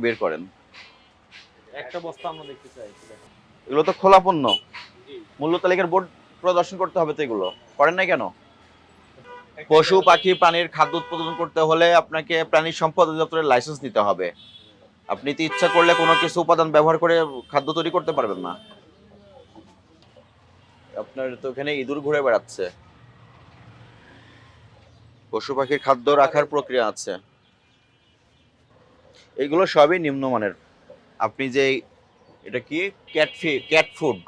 বের করেন। একটা বস্তা আমরা দেখতে চাই। এগুলো তো খোলা পণ্য, মূল্য তালিকার বোর্ড প্রদর্শন করতে হবে, তো এগুলো করেন নাই কেন? পশু পাখি প্রাণীর খাদ্য উৎপাদন করতে হলে আপনাকে প্রাণী সম্পদ অধিদপ্তরের লাইসেন্স নিতে হবে। আপনি তো ইচ্ছা করলে কোনো কিছু উপাদান ব্যবহার করে খাদ্য তৈরি করতে পারবেন না। আপনার তো এখানে ইঁদুর ঘুরে বেড়াচ্ছে। পশু পাখির খাদ্য রাখার প্রক্রিয়া আছে। এগুলো সবই নিম্নমানের। আপনি যে এটা কি ক্যাট ফুড,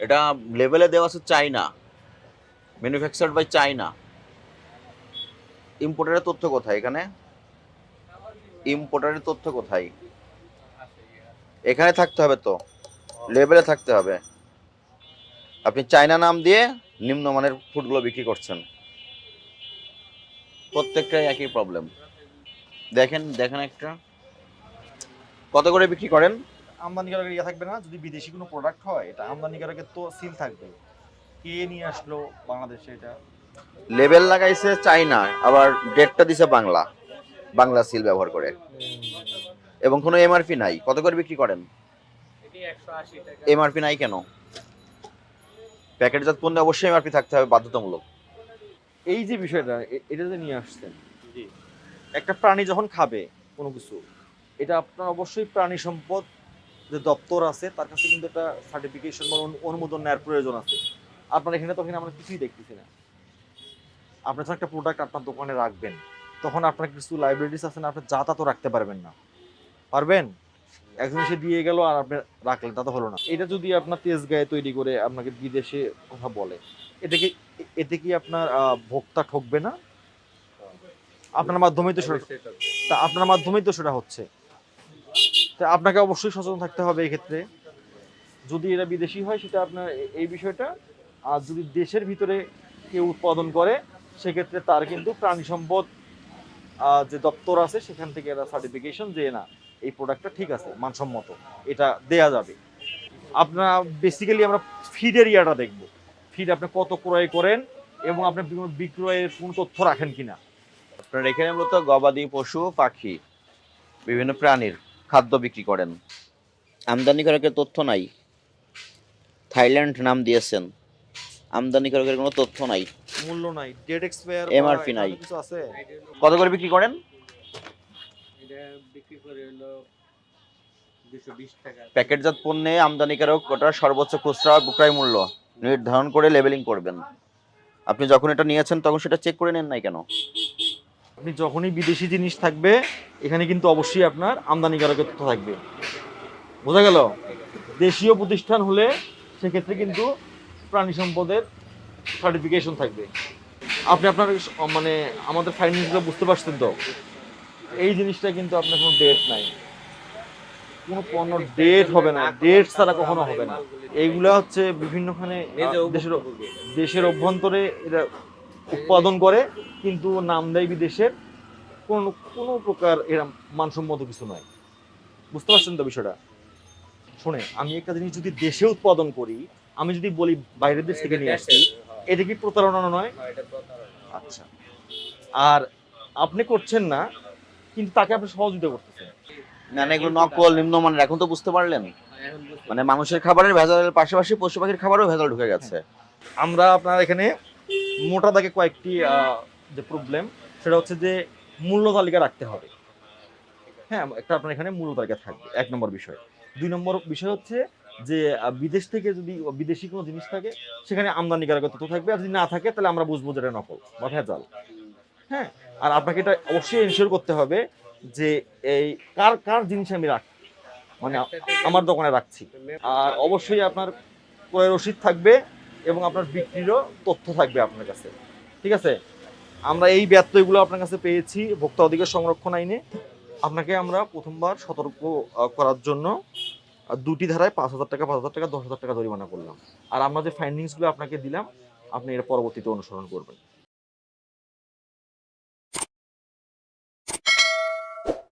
এটা লেভেলে দেওয়া আছে চাইনা, ম্যানুফ্যাকচার্ড বাই চাইনা। ইম্পোর্টারের তথ্য কোথায় এখানে? ইম্পোর্টারের তথ্য কোথায়? এখানে থাকতে হবে তো, লেভেলে থাকতে হবে। আপনি চাইনা নাম দিয়ে নিম্নমানের ফুডগুলো বিক্রি করছেন। প্রত্যেকটাই একই প্রবলেম। দেখেন দেখেন একটা কত করে বিক্রি করেন? আমদানিকারকের ইয়ে থাকবে না, যদি বিদেশি কোনো প্রোডাক্ট হয় এটা আমদানিকারকের তো সিল থাকবে, কে নিয়ে আসলো বাংলাদেশে এটা। লেবেল লাগাইছে চাইনা, আবার ডেটটা দিছে বাংলা, বাংলা সিল ব্যবহার করে, এবং কোনো এমআরপি নাই। কত করে বিক্রি করেন? এমআরপি নাই কেন? প্যাকেটজাত পণ্যে অবশ্যই এমআরপি থাকতে হবে, বাধ্যতামূলক। এই যে বিষয়টা এটা যে নিয়ে আসছেন, একটা প্রাণী যখন খাবে কোনো কিছু, এটা আপনার অবশ্যই প্রাণী সম্পদ যে দপ্তর আছে তার কাছে কিন্তু একটা সার্টিফিকেশন বা অনুমোদন নেওয়ার প্রয়োজন আছে। আপনার এখানে তখন আমরা কিছুই দেখতেছি না। আপনি যখন একটা প্রোডাক্ট আপনার দোকানে রাখবেন, তখন আপনার কিছু লাইব্রেরিজ আছে না, আপনি যা তা তো রাখতে পারবেন না। পারবেন? একজন এসে দিয়ে গেল আর আপনি রাখলেন, তা তো হলো না। এটা যদি আপনার তেজ গায়ে তৈরি করে আপনাকে বিদেশে কথা বলে, এতে কি আপনার ভোক্তা ঠকবে না? আপনার মাধ্যমেই তো আপনার মাধ্যমেই তো সেটা হচ্ছে। তা আপনাকে অবশ্যই সচেতন থাকতে হবে এই ক্ষেত্রে। যদি এটা বিদেশি হয় সেটা আপনার এই বিষয়টা, আর যদি দেশের ভিতরে কেউ উৎপাদন করে সেক্ষেত্রে তার কিন্তু প্রাণী সম্পদ যে দপ্তর আছে সেখান থেকে একটা সার্টিফিকেশন যে না এই প্রোডাক্টটা ঠিক আছে, মানসম্মত, এটা দেয়া যাবে। আপনার বেসিক্যালি আমরা ফিডের ইয়াটা দেখব, ফিড আপনি কত ক্রয় করেন এবং আপনি বিক্রয়ের কোন তথ্য রাখেন কিনা। আপনার এখানে মূলত গবাদি পশু পাখি বিভিন্ন প্রাণীর খাদ্য বিক্রি করেন, আমদানিকারকের তথ্য নাই। থাইল্যান্ড নাম দিয়েছেন, আমদানিকারকের কোনো তথ্য নাই, মূল্য নাই, ডেট এক্সপায়ার বা এমআরপি নাই। কিছু আছে। কত করে বিক্রি করেন? এটা বিক্রি করে হলো 220 টাকা। প্যাকেটজাত পণ্যে আমদানিকারক ওটার সর্বোচ্চ খুচরা বিক্রয় মূল্য নির্ধারণ করে লেবেলিং করবেন। আপনি যখন এটা নিয়েছেন তখন সেটা চেক করে নেন নাই কেন? আপনি যখনই বিদেশি জিনিস থাকবে এখানে কিন্তু অবশ্যই আপনার আমদানিকারকের তথ্য থাকবে। বোঝা গেল? দেশীয় প্রতিষ্ঠান হলে সেক্ষেত্রে কিন্তু প্রাণী সম্পদের সার্টিফিকেশন থাকবে। আপনি আপনার মানে আমাদের ফাইন্যান্সগুলো বুঝতে পারছেন তো? এই জিনিসটা কিন্তু আপনার কোনো ডেট নাই, কোনো পণ্য ডেট হবে না, ডেট ছাড়া কখনো হবে না। এইগুলা হচ্ছে বিভিন্নখানে দেশের অভ্যন্তরে এটা উৎপাদন করে, কিন্তু নাম দেয় বিদেশের, কোনো কোনো প্রকার এরা মানসম্মত কিছু নয়। বুঝতে পারছেন তো বিষয়টা? শুনে, আমি একটা জিনিস যদি দেশে উৎপাদন করি, আমি যদি বলি বাইরের দেশ থেকে নিয়ে আসছি, এটা কি প্রতারণা নয়? আচ্ছা। আর আপনি করছেন না, কিন্তু তাকে আপনি সহযোগিতা করতেছেন। না না, এগুলো নকল, নিম্নমানের। এখন তো বুঝতে পারলেন, মানে মানুষের খাবারের ভেজালের পাশাপাশি পশু পাখির খাবারও ভেজাল ঢুকে গেছে। আমরা আপনার এখানে মোটা দাগে কয়েকটি যে প্রবলেম, সেটা হচ্ছে যে মূল্য তালিকা রাখতে হবে। হ্যাঁ, একটা আপনার এখানে মূল্য তালিকা থাকবে, 1 নম্বর বিষয়। 2 নম্বর বিষয় হচ্ছে যে বিদেশ থেকে যদি বিদেশি কোনো জিনিস থাকে সেখানে আমদানিকারকের তথ্য থাকবে, আর যদি না থাকে তাহলে আমরা বুঝবো যে এটা নকল বা ভেজাল। হ্যাঁ, আর আপনাকে এটা অবশ্যই এনশিওর করতে হবে যে এই কার কার জিনিস আমি রাখছি, মানে আমার দোকানে রাখছি। আর অবশ্যই আপনার ক্রয় রসিদ থাকবে এবং আপনার বিক্রিরও তথ্য থাকবে আপনার কাছে। ঠিক আছে? আমরা এই ব্যত্যয়গুলো আপনার কাছে পেয়েছি ভোক্তা অধিকার সংরক্ষণ আইনে। আপনাকে আমরা প্রথমবার সতর্ক করার জন্য 2টি ধারায় 5,000 টাকা, 5,000 টাকা, 10,000 টাকা জরিমানা করলাম। আর আমরা যে ফাইন্ডিংসগুলো আপনাকে দিলাম, আপনি এর পরবর্তীতে অনুসরণ করবেন।